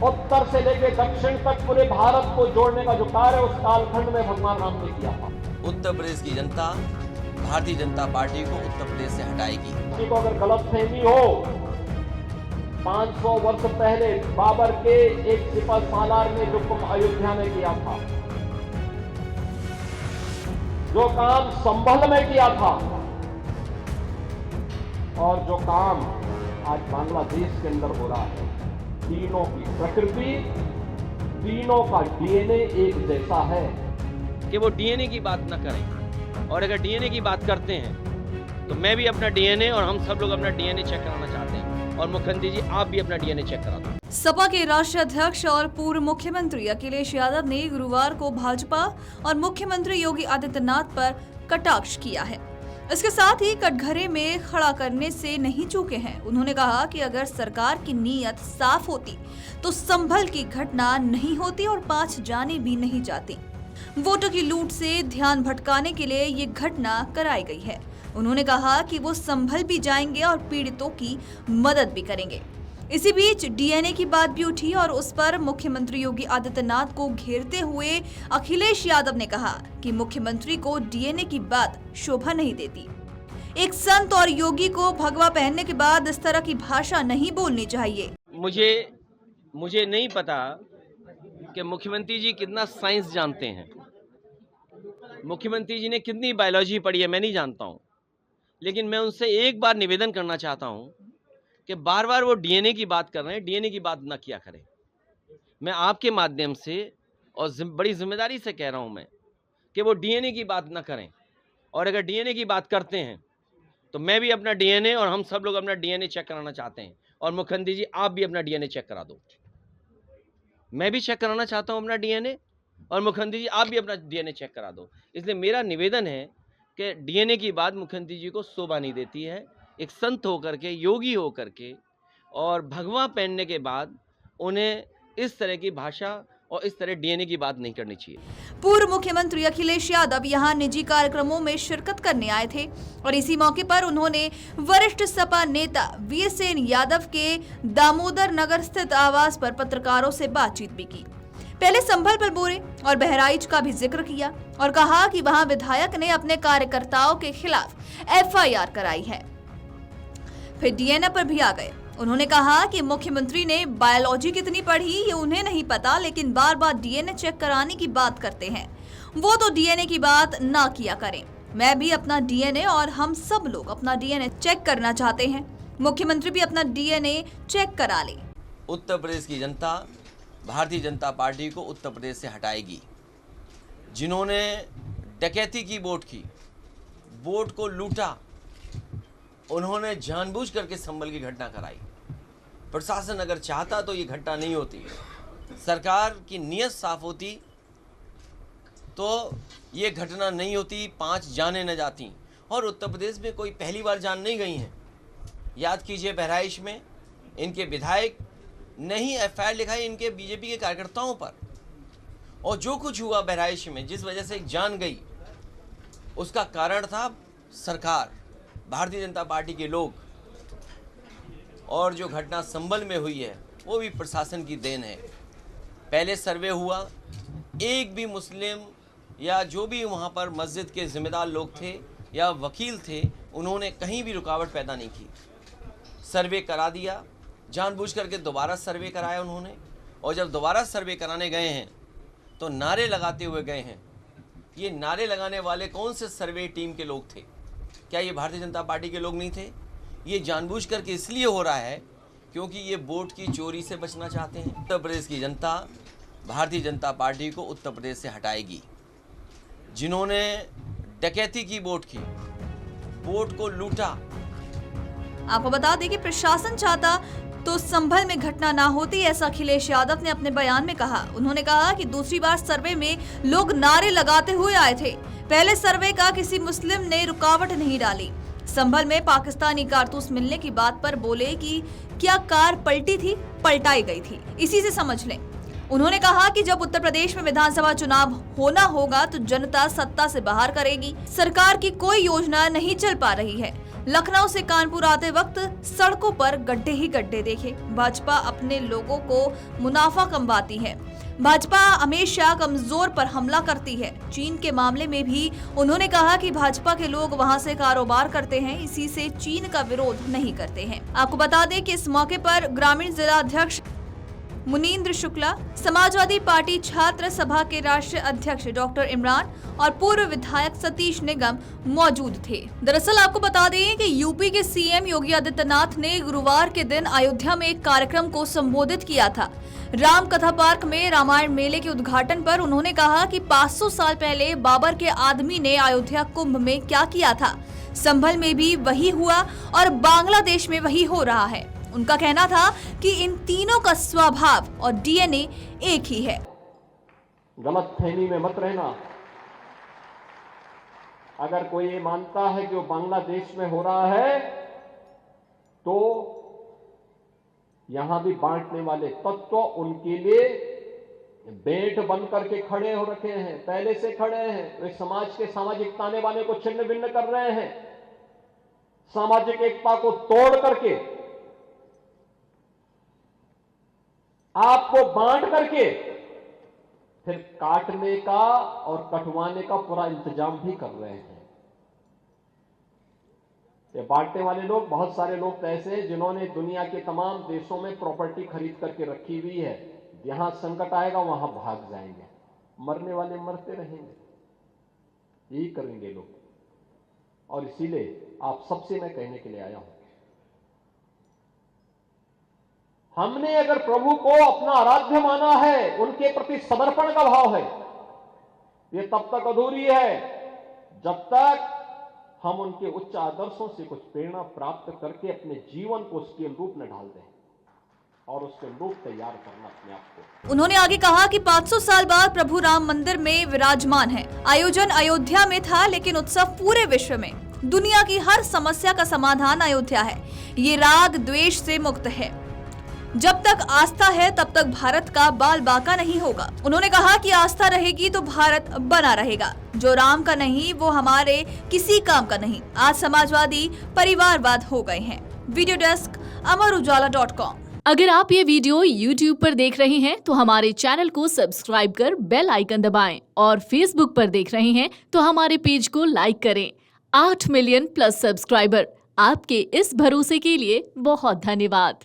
उत्तर से लेकर दक्षिण तक पूरे भारत को जोड़ने का जो कार्य उस कालखंड में भगवान राम ने किया था। उत्तर प्रदेश की जनता भारतीय जनता पार्टी को उत्तर प्रदेश से हटाएगी। किसी को अगर गलतफहमी हो, 500 वर्ष पहले बाबर के एक सिपह सालार ने जो कुंभ अयोध्या में किया था, जो काम संभल में किया था, और जो काम आज बांग्लादेश के अंदर हो रहा है, तीनों की प्रकृति, तीनों का डीएनए एक जैसा है। कि वो डीएनए की बात न करें, और अगर डीएनए की बात करते हैं तो मैं भी अपना डीएनए और हम सब लोग अपना डीएनए चेक कराना चाहते हैं, और मुख्यमंत्री जी आप भी अपना डीएनए चेक करा दो। सपा के राष्ट्रीय अध्यक्ष और पूर्व मुख्यमंत्री अखिलेश यादव ने गुरुवार को भाजपा और मुख्यमंत्री योगी आदित्यनाथ पर कटाक्ष किया है। इसके साथ ही कटघरे में खड़ा करने से नहीं चूके हैं। उन्होंने कहा कि अगर सरकार की नीयत साफ होती तो संभल की घटना नहीं होती और 5 जाने भी नहीं जाती। वोटों की लूट से ध्यान भटकाने के लिए ये घटना कराई गई है। उन्होंने कहा कि वो संभल भी जाएंगे और पीड़ितों की मदद भी करेंगे। इसी बीच डीएनए की बात भी उठी और उस पर मुख्यमंत्री योगी आदित्यनाथ को घेरते हुए अखिलेश यादव ने कहा कि मुख्यमंत्री को डीएनए की बात शोभा नहीं देती। एक संत और योगी को भगवा पहनने के बाद इस तरह की भाषा नहीं बोलनी चाहिए। मुझे नहीं पता कि मुख्यमंत्री जी कितना साइंस जानते हैं, मुख्यमंत्री जी ने कितनी बायोलॉजी पढ़ी है मैं नहीं जानता हूँ, लेकिन मैं उनसे एक बार निवेदन करना चाहता हूँ कि बार बार वो डीएनए की बात कर रहे हैं, डीएनए की बात ना किया करें। मैं आपके माध्यम से और बड़ी जिम्मेदारी से कह रहा हूँ मैं कि वो डीएनए की बात ना करें, और अगर डीएनए की बात करते हैं तो मैं भी अपना डीएनए और हम सब लोग अपना डीएनए चेक कराना चाहते हैं, और मुख्यमंत्री जी आप भी अपना डीएनए चेक करा दो। मैं भी चेक कराना चाहता हूँ अपना डीएनए, और मुख्यमंत्री जी आप भी अपना डीएनए चेक करा दो। इसलिए मेरा निवेदन है कि डीएनए की बात मुख्यमंत्री जी को शोभा नहीं देती है। एक संत होकर के, योगी होकर के और भगवा पहनने के बाद उन्हें इस तरह की भाषा और इस तरह डीएनए की बात नहीं करनी चाहिए। पूर्व मुख्यमंत्री अखिलेश यादव यहां निजी कार्यक्रमों में शिरकत करने आए थे और इसी मौके पर उन्होंने वरिष्ठ सपा नेता वीरसेन यादव के दामोदर नगर स्थित आवास पर पत्रकारों से बातचीत भी की। पहले संभल पर बोरे और बहराइच का भी जिक्र किया और कहा कि वहां विधायक ने अपने कार्यकर्ताओं के खिलाफ एफआईआर कराई है। फिर डीएनए पर भी आ गए। उन्होंने कहा कि मुख्यमंत्री ने बायोलॉजी कितनी पढ़ी ये उन्हें नहीं पता, लेकिन बार बार डीएनए चेक कराने की बात करते हैं। वो तो डीएनए की बात ना किया करें। मैं भी अपना डीएनए और हम सब लोग अपना डीएनए चेक करना चाहते हैं। मुख्यमंत्री भी अपना डीएनए चेक करा ले। उत्तर प्रदेश की जनता भारतीय जनता पार्टी को उत्तर प्रदेश से हटाएगी। जिन्होंने डकैती की वोट की, वोट को लूटा, उन्होंने जानबूझ करके संभल की घटना कराई। प्रशासन अगर चाहता तो ये घटना नहीं होती। सरकार की नीयत साफ होती तो ये घटना नहीं होती, 5 जाने न जाती। और उत्तर प्रदेश में कोई पहली बार जान नहीं गई हैं। याद कीजिए बहराइच में इनके विधायक ने ही एफआईआर लिखाई इनके बीजेपी के कार्यकर्ताओं पर, और जो कुछ हुआ बहराइच में जिस वजह से एक जान गई उसका कारण था सरकार, भारतीय जनता पार्टी के लोग। और जो घटना संभल में हुई है वो भी प्रशासन की देन है। पहले सर्वे हुआ, एक भी मुस्लिम या जो भी वहाँ पर मस्जिद के जिम्मेदार लोग थे या वकील थे, उन्होंने कहीं भी रुकावट पैदा नहीं की। सर्वे करा दिया, जानबूझ करके दोबारा सर्वे कराया उन्होंने। और जब दोबारा सर्वे कराने गए हैं तो नारे लगाते हुए गए हैं। ये नारे लगाने वाले कौन से सर्वे टीम के लोग थे? क्या ये भारतीय जनता पार्टी के लोग नहीं थे? ये जानबूझ करके इसलिए हो रहा है क्योंकि ये वोट की चोरी से बचना चाहते हैं। उत्तर प्रदेश की जनता भारतीय जनता पार्टी को उत्तर प्रदेश से हटाएगी। जिन्होंने डकैती की वोट की, वोट को लूटा। आपको बता दें कि प्रशासन चाहता तो संभल में घटना ना होती, ऐसा अखिलेश यादव ने अपने बयान में कहा। उन्होंने कहा कि दूसरी बार सर्वे में लोग नारे लगाते हुए आए थे। पहले सर्वे का किसी मुस्लिम ने रुकावट नहीं डाली। संभल में पाकिस्तानी कारतूस मिलने की बात पर बोले कि क्या कार पलटी थी? पलटाई गई थी, इसी से समझ लें। उन्होंने कहा कि जब उत्तर प्रदेश में विधानसभा चुनाव होना होगा तो जनता सत्ता से बाहर करेगी। सरकार की कोई योजना नहीं चल पा रही है। लखनऊ से कानपुर आते वक्त सड़कों पर गड्ढे ही गड्ढे देखे। भाजपा अपने लोगों को मुनाफा कमवाती है। भाजपा हमेशा कमजोर पर हमला करती है। चीन के मामले में भी उन्होंने कहा कि भाजपा के लोग वहां से कारोबार करते हैं, इसी से चीन का विरोध नहीं करते हैं। आपको बता दें कि इस मौके पर ग्रामीण जिला अध्यक्ष मुनींद्र शुक्ला, समाजवादी पार्टी छात्र सभा के राष्ट्रीय अध्यक्ष डॉक्टर इमरान और पूर्व विधायक सतीश निगम मौजूद थे। दरअसल आपको बता दें कि यूपी के सीएम योगी आदित्यनाथ ने गुरुवार के दिन अयोध्या में एक कार्यक्रम को संबोधित किया था। राम कथा पार्क में रामायण मेले के उद्घाटन पर उन्होंने कहा कि 500 साल पहले बाबर के आदमी ने अयोध्या कुंभ में क्या किया था, संभल में भी वही हुआ और बांग्लादेश में वही हो रहा है। उनका कहना था कि इन तीनों का स्वभाव और डीएनए एक ही है। गलतफहमी में मत रहना। अगर कोई ये मानता है कि वो बांग्लादेश में हो रहा है, तो यहां भी बांटने वाले तत्व उनके लिए बेट बन करके खड़े हो रखे हैं, पहले से खड़े हैं। वे समाज के सामाजिक ताने बाने को छिन्न भिन्न कर रहे हैं, सामाजिक एकता को तोड़ करके, आपको बांट करके फिर काटने का और कटवाने का पूरा इंतजाम भी कर रहे हैं। ये बांटने वाले लोग, बहुत सारे लोग तो ऐसे हैं जिन्होंने दुनिया के तमाम देशों में प्रॉपर्टी खरीद करके रखी हुई है। यहां संकट आएगा वहां भाग जाएंगे, मरने वाले मरते रहेंगे, यही करेंगे लोग। और इसीलिए आप सबसे मैं कहने के लिए आया हूं, हमने अगर प्रभु को अपना आराध्य माना है, उनके प्रति समर्पण का भाव है, ये तब तक अधूरी है जब तक हम उनके उच्च आदर्शों से कुछ प्रेरणा प्राप्त करके अपने जीवन को उसके रूप में ढाल दें और उसके रूप तैयार करना अपने आप को। उन्होंने आगे कहा कि 500 साल बाद प्रभु राम मंदिर में विराजमान है। आयोजन अयोध्या में था, लेकिन उत्सव पूरे विश्व में। दुनिया की हर समस्या का समाधान अयोध्या है। ये राग द्वेष से मुक्त है। जब तक आस्था है तब तक भारत का बाल बाका नहीं होगा। उन्होंने कहा कि आस्था रहेगी तो भारत बना रहेगा। जो राम का नहीं वो हमारे किसी काम का नहीं। आज समाजवादी परिवारवाद हो गए हैं। वीडियो डेस्क अमरउजाला.com। अगर आप ये वीडियो YouTube पर देख रहे हैं तो हमारे चैनल को सब्सक्राइब कर बेल आइकन दबाएं और Facebook पर देख रहे हैं तो हमारे पेज को लाइक करें। 8 मिलियन प्लस सब्सक्राइबर, आपके इस भरोसे के लिए बहुत धन्यवाद।